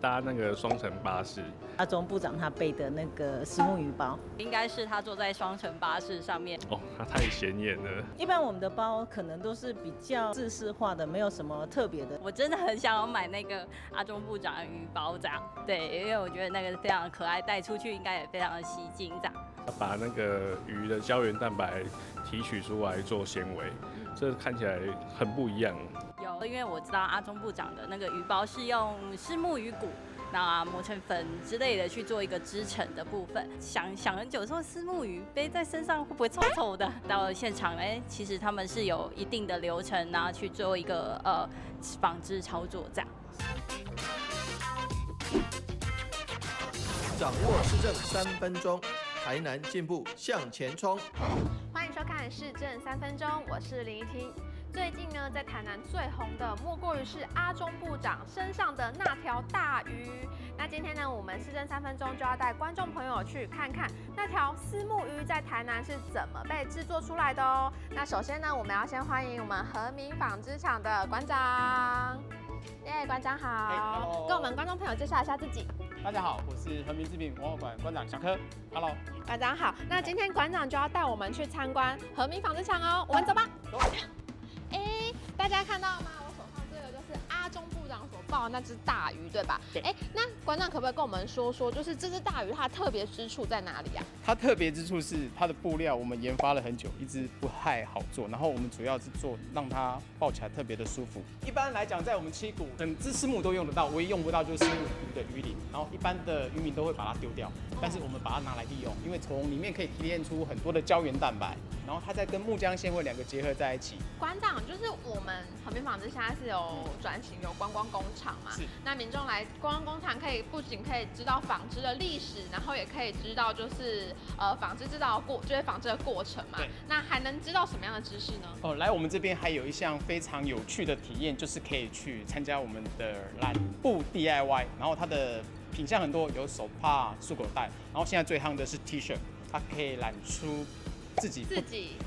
搭那个双层巴士。阿中部长他背的那个虱目鱼包，应该是他坐在双层巴士上面。哦，他太显眼了。一般我们的包可能都是比较制式化的，没有什么特别的。我真的很想要买那个阿中部长的鱼包这样，对，因为我觉得那个非常可爱，带出去应该也非常的吸睛这样。把那个鱼的胶原蛋白提取出来做纤维，这看起来很不一样。有，因为我知道阿中部长的那个鱼包是用虱目鱼骨，那磨成粉之类的去做一个织成的部分。想很久，说虱目鱼背在身上会不会臭臭的？到了现场，其实他们是有一定的流程啊，去做一个纺织操作这样。掌握市政3分钟，台南进步向前冲。欢迎收看《市政3分钟》，我是林怡婷。最近呢，在台南最红的莫过于是阿中部长身上的那条大鱼。那今天呢，我们市政3分钟就要带观众朋友去看看那条虱目鱼在台南是怎么被制作出来的哦。那首先呢，我们要先欢迎我们和民纺织厂的馆长。耶，馆长好，跟我们观众朋友介绍一下自己。大家好，我是和民制品文化馆馆长小柯。Hello， 馆长好。那今天馆长就要带我们去参观和民纺织厂哦，我们走吧。走。大家看到了吗？我手上这个就是阿中部长所抱的那只大鱼，对吧？对。那馆长可不可以跟我们说说，就是这只大鱼它的特别之处在哪里啊？它特别之处是它的布料，我们研发了很久，一直不太好做。然后我们主要是做让它抱起来特别的舒服。一般来讲，在我们七股，整只虱目都用得到，唯一用不到就是虱目鱼的鱼鳞。然后一般的渔民都会把它丢掉，但是我们把它拿来利用，因为从里面可以提炼出很多的胶原蛋白，然后它再跟木浆纤维两个结合在一起。馆长，就是我们和民纺织现在是有转型有观光工厂嘛？是。那民众来观光工厂不仅可以知道纺织的历史，然后也可以知道就是纺织制造就是纺织的过程嘛。对。那还能知道什么样的知识呢？哦，来我们这边还有一项非常有趣的体验，就是可以去参加我们的染布 DIY， 然后它的品相很多，有手帕、束口袋，然后现在最夯的是 T 恤，它可以染出自己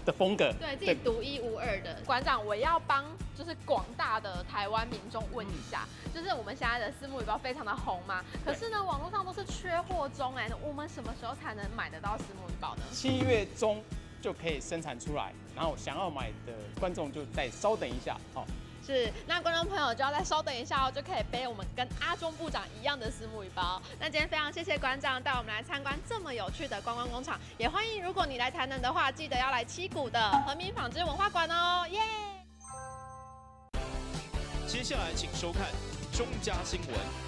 的风格，对自己独一无二的。馆长，我要帮就是广大的台湾民众问一下，就是我们现在的虱目鱼包非常的红嘛，可是呢网络上都是缺货中我们什么时候才能买得到虱目鱼包呢？7月中就可以生产出来，然后想要买的观众就再稍等一下哦。是，那观众朋友就要再稍等一下哦，就可以背我们跟阿中部长一样的虱目鱼包。那今天非常谢谢馆长带我们来参观这么有趣的观光工厂，也欢迎如果你来台南的话，记得要来七股的和民纺织文化馆哦，耶！接下来请收看中嘉新闻。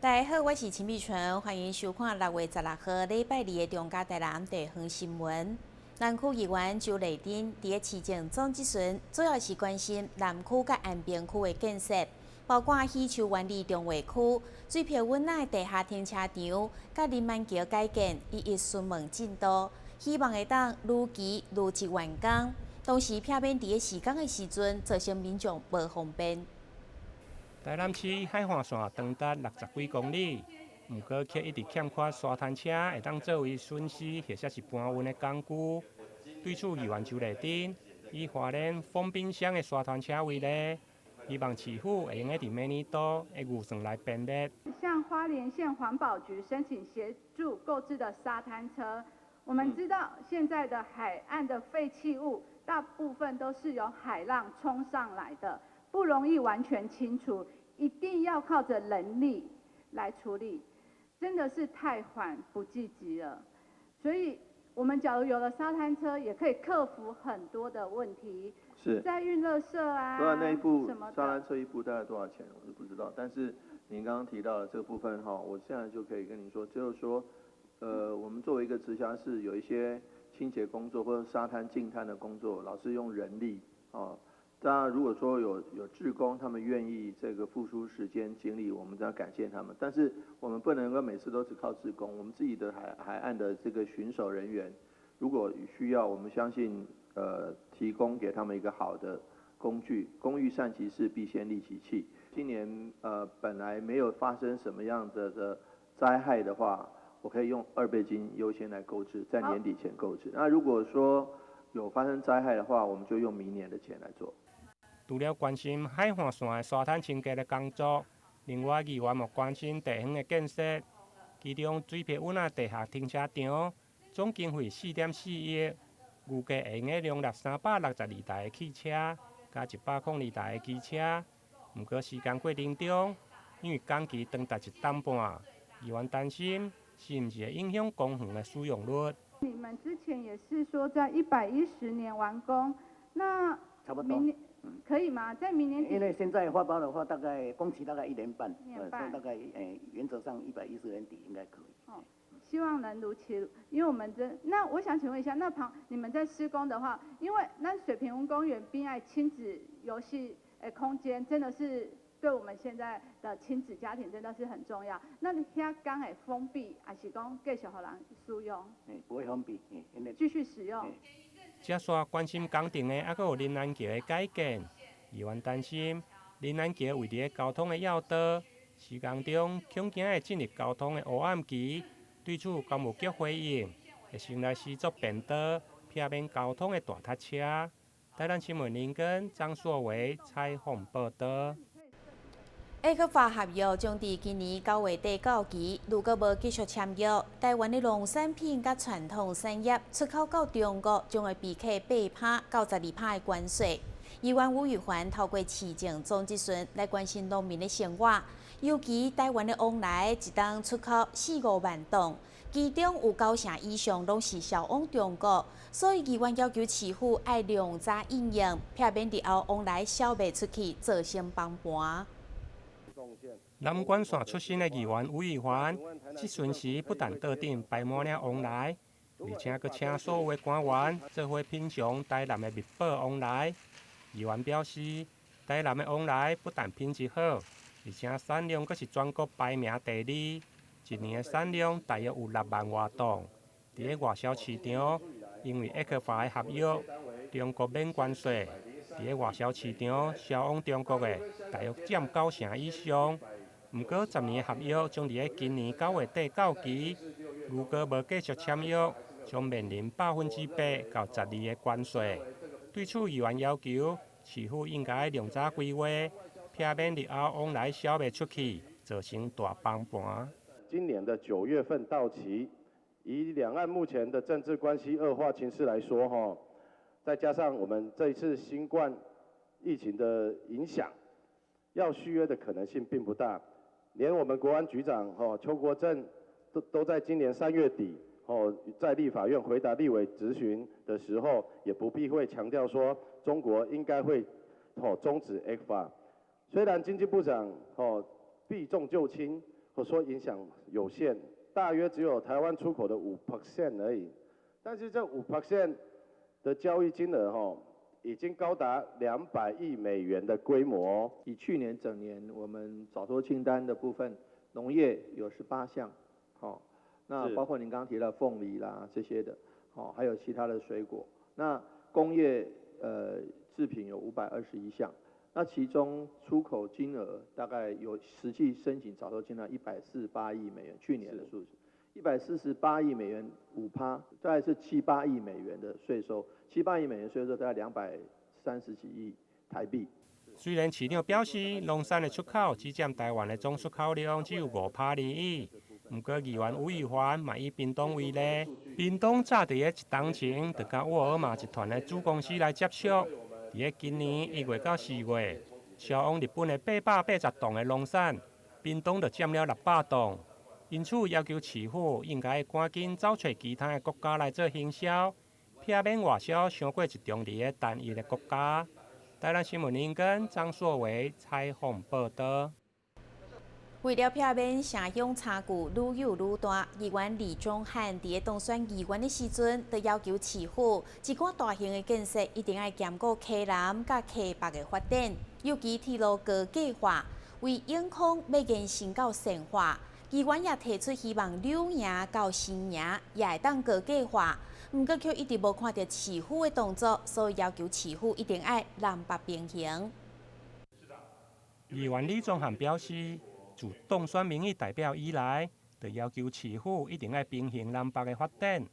大家好，我是陈碧纯，欢迎收看6月16号礼拜2的中嘉台南地方新闻。南区议员周丽珍伫市政总质询，主要是关心南区甲安平区的建设，包括喜秋园里中华区、水漂湾内地下停车场、甲林曼桥改建，一一询问进度，希望会当如期如期完工。同时，避免伫施工的时阵造成民众无方便。台南市海岸线长达60几公里，不过却一直欠缺沙滩车会当作为巡视或者是搬运的工具。对此，议员周丽珍以花莲丰滨乡的沙滩车为例，希望市府会用在明年度的预算来编列。向花莲县环保局申请协助购置的沙滩车。我们知道，现在的海岸的废弃物大部分都是由海浪冲上来的。不容易完全清除，一定要靠着人力来处理，真的是太缓不济急了。所以，我们假如有了沙滩车，也可以克服很多的问题。是。在运垃圾啊，不然那一部沙滩车一部大概多少钱，我是不知道。但是您刚刚提到的这个部分哈，我现在就可以跟您说，就是说，我们作为一个直辖市，有一些清洁工作或者沙滩净滩的工作，老是用人力哦。当然，如果说有志工，他们愿意这个付出时间精力，我们都要感谢他们。但是我们不能够每次都只靠志工，我们自己的海岸的这个巡守人员，如果需要，我们相信提供给他们一个好的工具，工欲善其事，必先利其器。今年本来没有发生什么样的灾害的话，我可以用2倍金优先来购置，在年底前购置。那如果说有发生灾害的话，我们就用明年的钱来做。除了关心海岸线的沙滩清洁的工作，另外议员也关心地方的建设，其中水皮湾地下停车场总经费4.4亿，预计会用容纳362台的汽车，加102台的机车。不过时间过程中，因为工期长达1担半，议员担心是毋是会影响公园的使用率。你们之前也是说在110年完工，那差不多明年可以吗？在明年底？因为现在发包的话，大概工期大概1年半，1年半，所以大概原则上110年底应该可以。哦，希望能如期，因为我们那我想请问一下，那你们在施工的话，因为那水平温公园滨爱亲子游戏空间真的是对我们现在的亲子家庭真的是很重要。那遐刚会封闭，还是讲继续让人使用？不会封闭，继续使用。这煞关心工程的，还有林南桥的改建，议员担心林南桥位伫交通的要道，施工中恐惊会进入交通的黑暗期。对此，工务局回应，会先来施作便道，避免交通的大塞车。台南新闻林根、张硕维采访报道。AF法合约将伫今年9月底到期，如果无继续签约，台湾的农产品甲传统产业出口到中国将会被扣8%到12%的关税。议员吴宇环透过市政总质询来关心农民的生活，尤其台湾的往来一当出口4-5万吨，其中有9成以上拢是销往中国，所以议员要求市府爱量早应用，避免日后往来销卖出去造成崩盘。南关线出身的议员吴宇环，质询时不但桌顶摆满了往来，而且阁请所有的官员做伙品尝台南的蜜宝往来。议员表示，台南的往来不但品质好，而且产量阁是全国排名第2，一年的产量大约有6万多吨。伫个外销市场，因为ECFA的合约，中国免关税。伫个外销市场销往中国的大约占9成以上。不过10年的合约将伫个今年9月底到期，如果无继续签约，将面临8%到12%的关税。对此，议员要求市府应该量早规划，避免日后往来销卖出去，造成大崩盘。今年的9月份到期，以两岸目前的政治关系恶化情势来说，再加上我们这一次新冠疫情的影响，要续约的可能性并不大。连我们国安局长邱国正都在今年3月底在立法院回答立委质询的时候，也不避讳强调说，中国应该会终止 ECFA。虽然经济部长避重就轻，说影响有限，大约只有台湾出口的5% 而已，但是这5% 的交易金额已经高达200亿美元的规模。以去年整年我们早收清单的部分，农业有18项，那包括您刚刚提到凤梨啦这些的，还有其他的水果。那工业制品有521项，那其中出口金额大概有实际申请早收清单148亿美元，去年的数字。148亿美元5%，大概是7-8亿美元的税收，7-8亿美元税收大概230几亿台币。虽然市场表示农产的出口只占台湾的总出口量只有5%而已，不过议员吴宇环嘛以屏东为例，屏东早伫个1冬前就甲沃尔玛集团的子公司来接触，伫个今年1月到4月，销往日本的880吨的农产，屏东就占了600吨。因此，要求市府应该赶紧找找其他的国家来做行销，避免外销伤过集中伫个单一的国家。台南新闻林根、张硕维采访报道。为了避免城乡差距愈有愈大，议员李宗翰伫个当选议员的时阵，就要求市府一寡大型的建设一定要兼顾溪南甲溪北的发展，尤其铁路高架化，为永康要延伸到善化。议员也提出希望柳营到新营也会当高架化，不过却一直无看到市府的动作，所以要求市府一定要南北平衡。议员李宗翰表示，自当选民意代表以来，就要求市府一定要平衡南北的发展。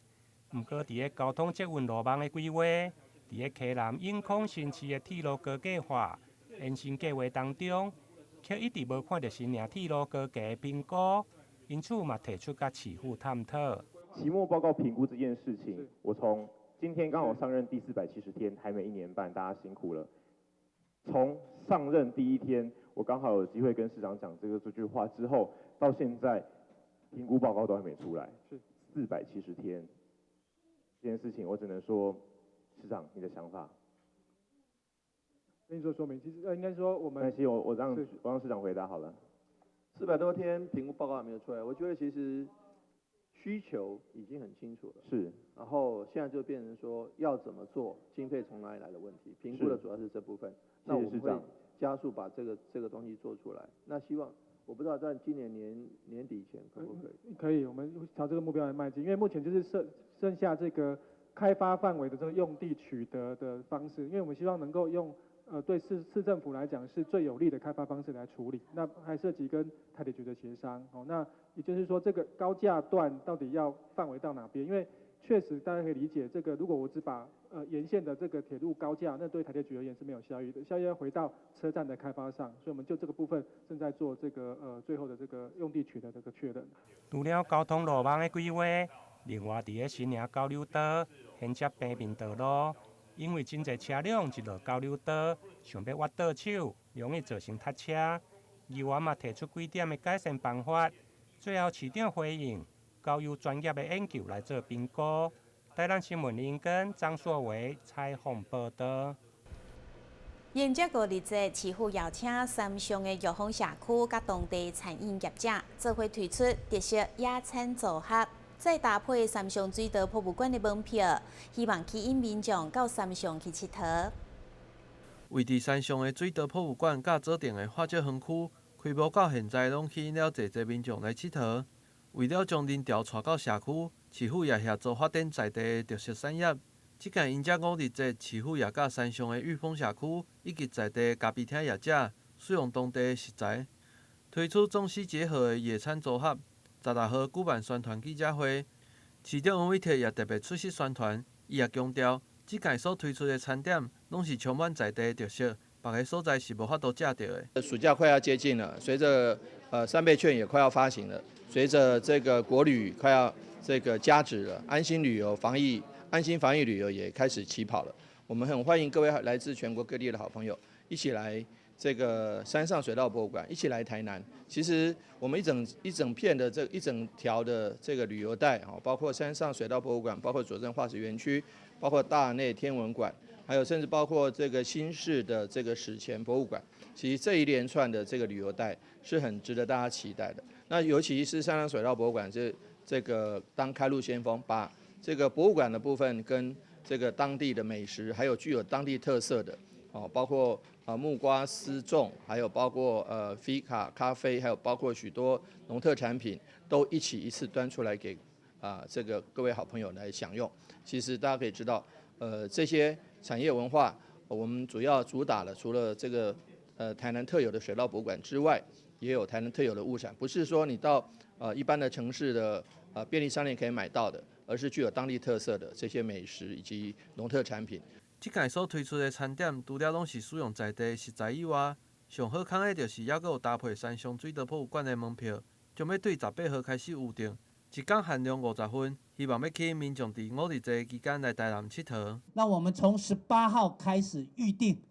不过，伫个交通捷运路网的规划，伫个溪南永康新市的铁路高架化延伸计划当中，却一直无看到新营铁路高架的评估，因此嘛提出甲市府探讨。期末报告评估这件事情，我从今天刚好上任第470天，还没1年半，大家辛苦了。从上任第1天，我刚好有机会跟市长讲这句话之后，到现在评估报告都还没出来，是470天。这件事情我只能说，市长你的想法。跟你做说明，其实应该说我们。没关系，我让市长回答好了。400多天评估报告还没有出来，我觉得其实需求已经很清楚了。是。然后现在就变成说要怎么做，经费从哪里来的问题，评估的主要是这部分。那我们会加速把这个东西做出来。那希望我不知道在今年年底前可不可以？可以，我们朝这个目标来迈进。因为目前就是剩下这个开发范围的这个用地取得的方式，因为我们希望能够用对市政府来讲是最有利的开发方式来处理。那还涉及跟台铁局的协商。那也就是说这个高架段到底要范围到哪边？因为确实大家可以理解，这个如果我只把沿线的这个铁路高架，那对台铁局而言是没有效益的，效益要回到车站的开发上，所以我们就这个部分正在做这个最后的这个用地取得这个确认。除了交通路网的规划，另外伫个新营交流道衔接平面道路，因为真侪车辆一落交流道，想要挖倒手，容易造成塞车。议员嘛提出几点的改善办法，最后市长回应，交由专业的研究来做评估。台南新闻林根、张硕维采访报道。迎接5日节，市府邀请三商的玉峰社区甲当地餐饮业者做伙推出特色野餐组合，再搭配三商水道博物馆的门票，希望吸引民众到三商去佚佗。位伫三商的水道博物馆甲指定的花石园区，开幕到现在拢吸引了侪民众来佚佗。为了将人潮带到社区，市府也协助发展在地的特色产业。即届迎接5日节，市府也甲三商的裕丰社区以及在地咖啡厅业者，使用当地的食材，推出中西结合的野餐组合。16号举办宣传记者会，市长王伟铁也特别出席宣传，伊也强调，即届所推出的餐点拢是充满在地的特色，别个所在是无法度食到的。暑假快要接近了，随着3倍券也快要发行了，随着这个国旅快要这个加值了，安心防疫旅游也开始起跑了。我们很欢迎各位来自全国各地的好朋友一起来这个山上水稻博物馆，一起来台南。其实我们一整片的一整条的这个旅游带，包括山上水稻博物馆，包括左镇化石园区，包括大内天文馆，还有甚至包括这个新市的这个史前博物馆。其实这一连串的这个旅游带是很值得大家期待的。那尤其是山上水稻博物馆是这个当开路先锋，把这个博物馆的部分跟这个当地的美食，还有具有当地特色的，包括木瓜丝粽，还有包括菲卡咖啡，还有包括许多农特产品，都一次端出来给这个各位好朋友来享用。其实大家可以知道，这些产业文化，我们主要主打了除了这个台南特有的水稻博物馆之外，也有台南特有的物产，不是说你到一般的城市的便利商店可以买到的，而是具有当地特色的这些美食以及农特产品。即届所推出的餐点，除了拢是使用在地食材以外，上好康的就是还佫有搭配山上水稻博物馆的门票，将要对18号开始预定，一天限量50份，希望要吸引民众伫5日节期间来台南佚佗。那我们从18号开始预定，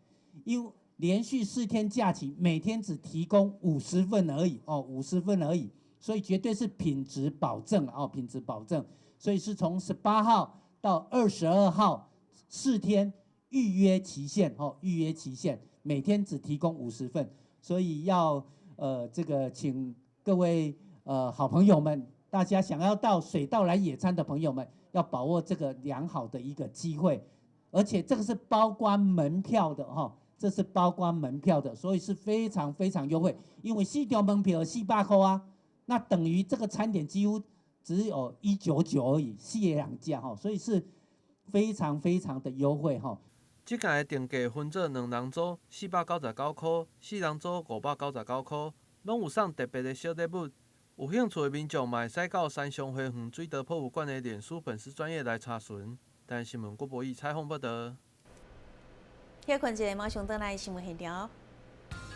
因为连续4天假期，每天只提供50份而已，50份而已，所以绝对是品质保证品质保证。所以是从18号到22号4天预约期限，预约期限，每天只提供50份，所以要这个请各位好朋友们，大家想要到水稻来野餐的朋友们，要把握这个良好的一个机会，而且这个是包括门票的这是包括门票的，所以是非常非常优惠，因为4张门票400块啊，那等于这个餐点几乎只有199而已，4个人价所以是非常的优惠哈。即届的定价分做2人组499块，4人组599块，拢有送特别的小礼物。有兴趣的民众嘛会使到三商花园水德博物馆的脸书粉丝专页来查询。但新闻郭博义采访报道。休困一下，马上回来新闻现场。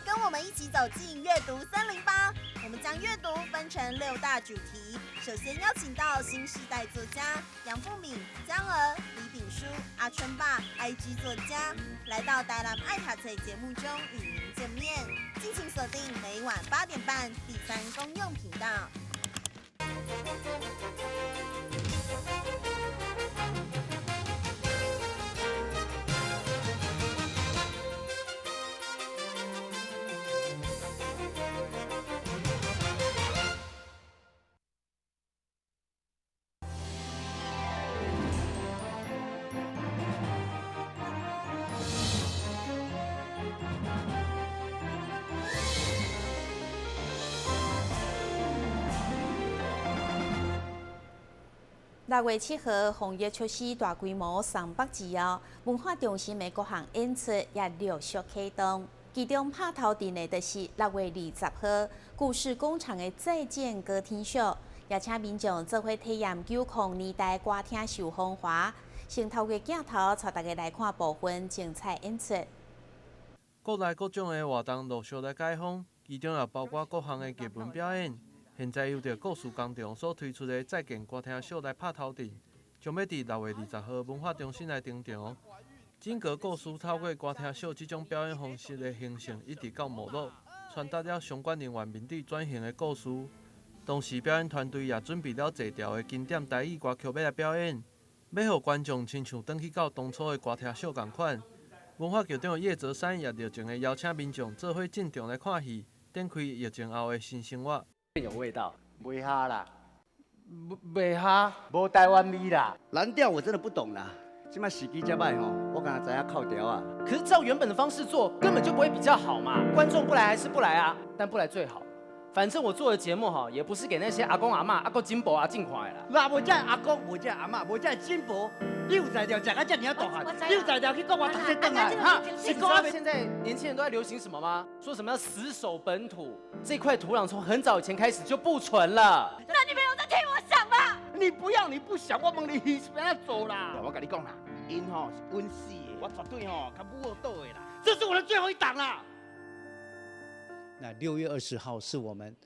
跟我们一起走进阅读森林吧！我们将阅读分成6大主题。首先邀请到新时代作家杨富敏、江儿、李炳书、阿春爸、IG 作家，来到台南爱读册节目中与您见面。敬请锁定每晚8点半第3公用频道。6月7號，防疫措施大規模上北之後，文化中心的各項演出也陸續啟動。其中拍頭陣的就是6月20號，故事工廠的再見歌廳秀，也請民眾做伙體驗90年代歌廳秀風華。先透過鏡頭帶大家來看部分精彩演出。國內各種的活動陸續來解封，其中也包括各項的劇本表演。現在由着故事工廠所推出的再見歌廳秀來拍頭陣，將要伫6月20號文化中心來登場。整個故事透過歌廳秀這種表演方式的形成，一直到末路，傳達了相關人員面對轉型的故事。同時，表演團隊也準備了儕條的經典台語歌曲要來表演，要讓觀眾親像轉去到當初的歌廳秀同款。文化局長葉澤山也熱情地邀請民眾做伙進場來看戲，展開疫情後的新生活。有味道，袂哈啦，袂哈，无台湾味啦。蓝调我真的不懂啦，现在时机才歹吼，我刚才知影靠调啊。可是照原本的方式做，根本就不会比较好嘛。观众不来还是不来啊？但不来最好。反正我做的节目哈，也不是给那些阿公阿嬷、阿公金伯阿进看的啦。那无这阿公，无这阿嬷，无这金伯，你有才调食到这尔大汉，你有才调去讲我读书转来哈？你知道现在年轻人都在流行什么吗？说什么要死守本土，这块土壤从很早以前开始就不纯了。那你没有在替我想吗？你不要，你不想，我问你是怎样做啦？我跟你讲啦，因吼是温死的，我绝对吼较武倒的啦。这是我的最后一档啦。那6月20号是我们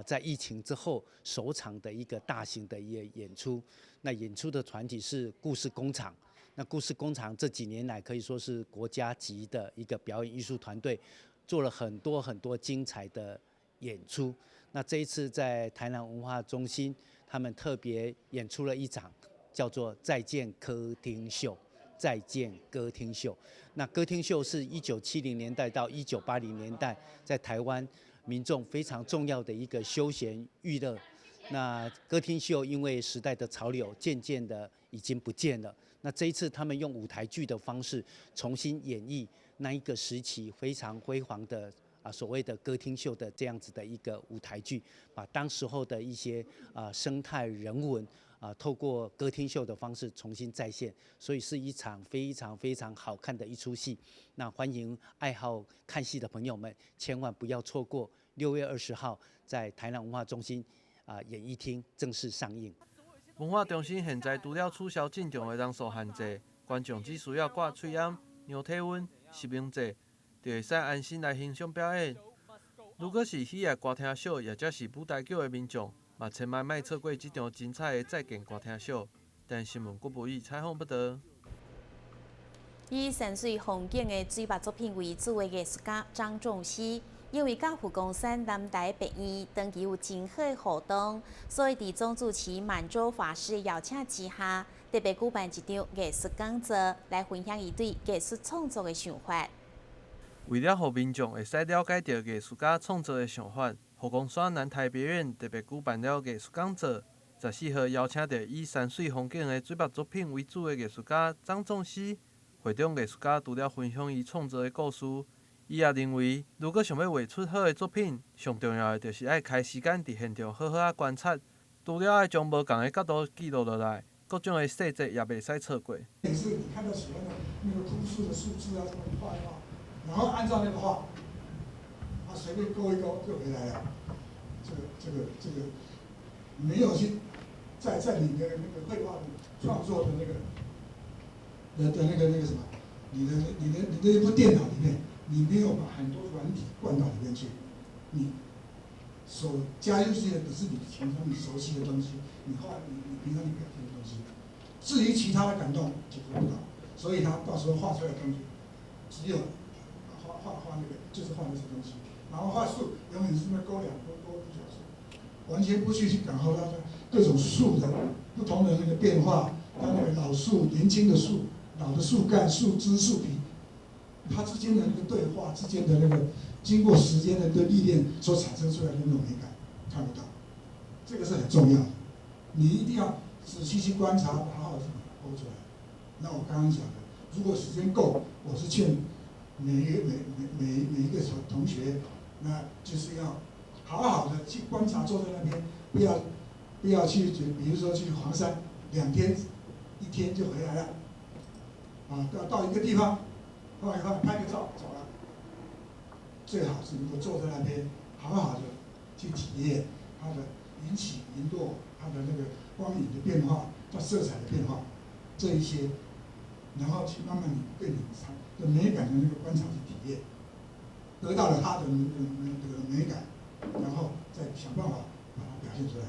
在疫情之后首场的一个大型的一个演出。那演出的团体是故事工厂。那故事工厂这几年来可以说是国家级的一个表演艺术团队，做了很多精彩的演出。那这一次在台南文化中心，他们特别演出了一场叫做《再见歌厅秀》。再见歌厅秀。那歌厅秀是1970年代到1980年代在台湾民众非常重要的一个休闲娱乐。那歌厅秀因为时代的潮流，渐渐的已经不见了。那这一次他们用舞台剧的方式重新演绎那一个时期非常辉煌的所谓的歌厅秀的这样子的一个舞台剧，把当时候的一些生态人文透过歌厅秀的方式重新再现，所以是一场非常好看的一出戏。那欢迎爱好看戏的朋友们千万不要错过6月20号在台南文化中心演艺厅正式上映。文化中心现在除了取消进场的人数限制，观众只需要挂喙烟、量体温、实名制，就会使安心来欣赏表演。如果是喜爱歌厅秀，或者是舞台剧的民众，嘛千万莫错过这场精彩的再见歌厅秀。但新闻郭博义采访报道。以山水风景的水墨作品为主的艺术家张仲熙，因为甲福冈山南台北医长期有真好的互动，所以伫总主持满洲法师的邀请之下，特别举办一场艺术讲座，来分享伊对艺术创作的想法。为了让民众会使了解到艺术家创作的想法，福冈山南台北院特别举办了艺术讲座。14号邀请到以山水风景的水墨作品为主的艺术家张仲熙。会中艺术家除了分享伊创作的故事，伊也认为，如果想要画出好的作品，上重要的就是爱开时间伫现场好好观察，除了爱将无同的角度记录落来，各种的细节也袂使错过。也是你看到喜欢的那个枯树的树枝啊，什么画一画，然后按照那个画，随便勾一勾就回来了。这个没有去在你的那个绘画的创作的那个那个什么，你的一部电脑里面，你没有把很多软体灌到里面去，你所加入去的只是你从中你熟悉的东西，你平常你表现的东西。至于其他的感动解决不到，所以他到时候画出来的东西，只有画那个就是画那些东西，然后画树永远是那勾2多1小时，完全不去感受到各种树的不同的那个变化，它那个老树、年轻的树、老的树干、树枝、树皮，它之间的那个对话之间的那个经过时间的历练所产生出来的那种美感，看不到，这个是很重要的，你一定要仔细去观察，好好去勾出来。那我刚刚讲的，如果时间够，我是劝每一个同学，那就是要好好的去观察，坐在那边，不要去，比如说去黄山2天1天就回来了，到一个地方放一放，拍个照走了。最好是能够坐在那边，好好的去体验它的云起云落，它的那个光影的变化，它色彩的变化，这一些，然后去慢慢对你的美感的那个观察去体验，得到了它的那个美感，然后再想办法把它表现出来。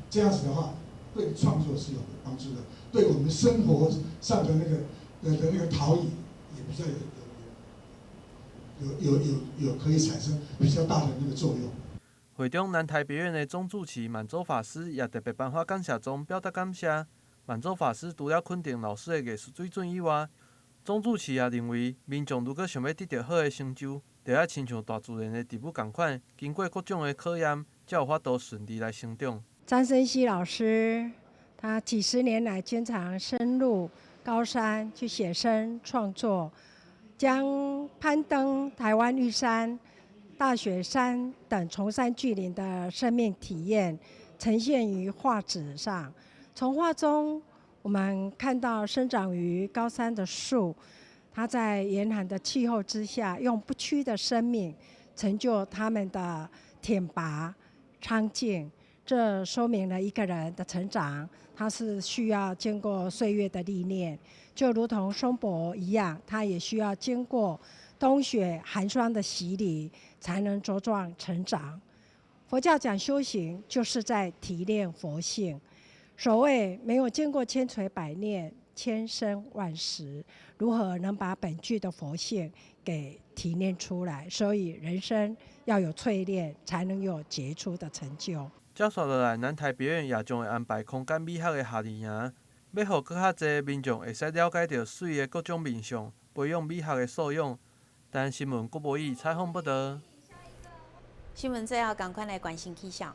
这样子的话，对创作是有帮助的，对我们生活上的那个陶冶也比较有可以产生比较大的那个作用。会中南台别院的总主持满洲法师也特别颁发感谢状，表达感谢。满洲法师除了肯定老师的艺术水准以外，总主持也认为，民众如果想要得到好的成就，就要亲像大自然的植物同款，经过各种的考验，才有法度顺利来生长。张生熙老师，他几十年来经常深入高山去写生创作，将攀登台湾玉山、大雪山等崇山峻岭的生命体验呈现于画纸上。从画中，我们看到生长于高山的树，它在严寒的气候之下，用不屈的生命成就他们的挺拔昌劲。这说明了一个人的成长，他是需要经过岁月的历练，就如同松柏一样，他也需要经过冬雪寒霜的洗礼，才能茁壮成长。佛教讲修行，就是在提炼佛性。所谓没有经过千锤百炼、千生万死，如何能把本具的佛性给提炼出来？所以人生要有淬炼，才能有杰出的成就。接下来，南台表演也将会安排空间美学的夏令营，要互更较侪民众会使了解到水的各种面向，培养美学的素养。但新闻郭博义采访报道。新闻最后赶快来关心气象。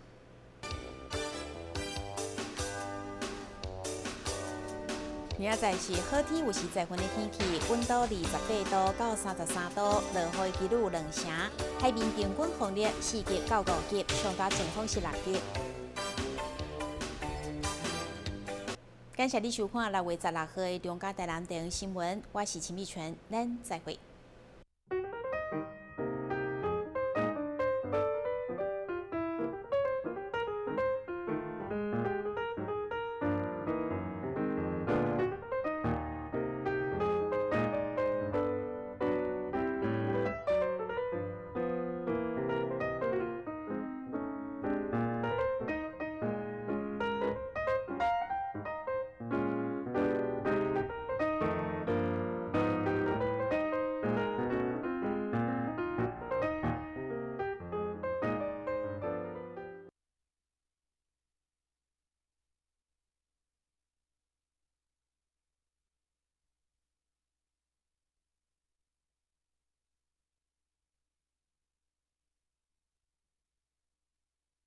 明仔载是好天有时载云的天气，温度28度到33度，落雨几率2成，海面平均风力4级到5级，上高阵风是6级。感谢你收看6月16号的中嘉台南地方新闻，我是陈美泉，咱再会。